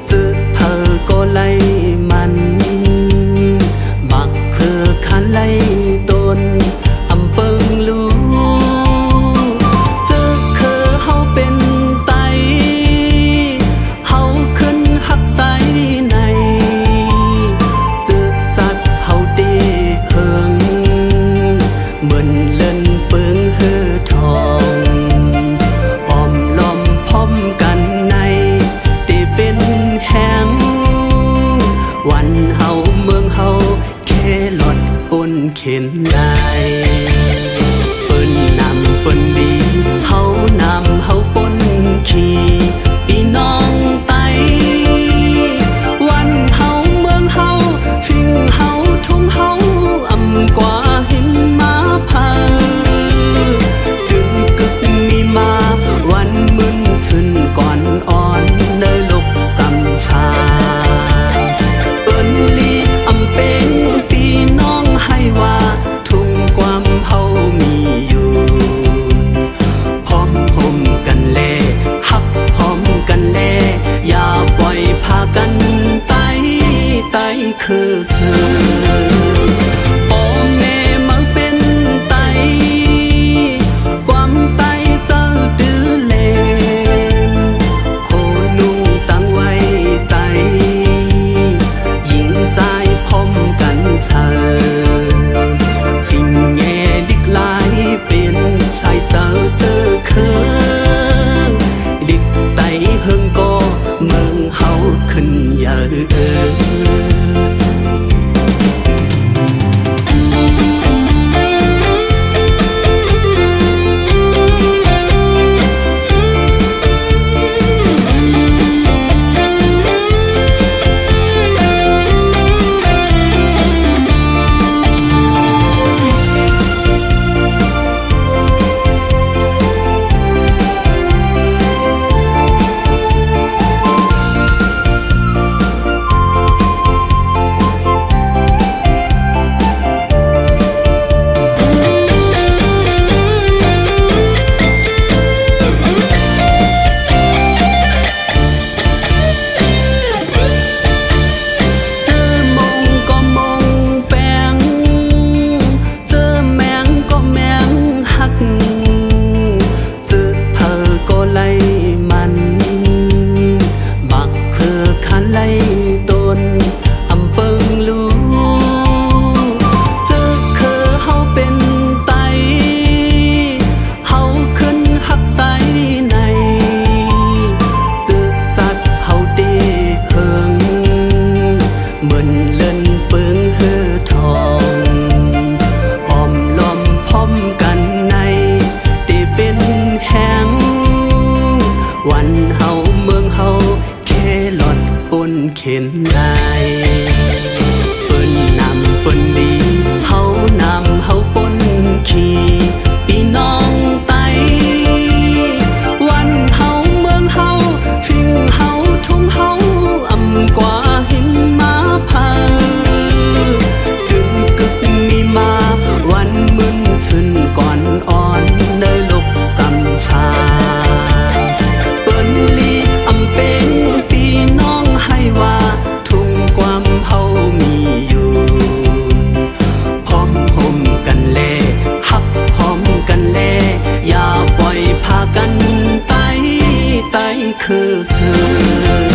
ซื้อเธอก็ไล่มันมักคือคันไล่ต้นอำเปิงลูเจอคือเฮาเป็นไตเฮาขึ้นหักไตในเจอจัดเฮาตีเฮิงเหมือนเล่นเปิงเฮือทองอ้อมล้อมพร้อมกันในตีเป็นแหงวันเฮาเมืองเฮาแค่หลอดปนเข็นได้เปิ้นนำเปิ้นดีเฮานำเฮาปนขี่พี่น้องไตวันเฮาเมืองเฮาฟิงเฮาทุ่งเฮาอำกว่าหินมาพากึ่งมีมาวันมึนซึนก่อนอ่อนในลกกำชาเปิ้นลีอำเป็นพี่น้องให้ว่าทุ่งความเฮามีอยู่พร้อมห่มกันแลฮักพร้อมกันแลอย่าปล่อยพากันไตคือเสือพ่อแม่มังเป็นไตความไตเจ้าดื้อเลมโคนุ่งตั้งไว้ไตหญิงใจพร้อมกันเสือฟิงแง่ดิกลายเป็นสายเจ้าเจอคือดิกไตเฮิงก็เมืองเฮาขึ้นเยอะวันเฮาเมืองเฮาแค่หลอดปนเข็นได้เปิ้นนำเปิ้นดีเฮานำเฮาปนขี่พี่น้องไตวันเฮาเมืองเฮาฟิงเฮาทุ่งเฮาอำกว่าหินมาพากึ่งมีมาวันมึนซึนก่อนอ่อนในลกกำชาคือเสือ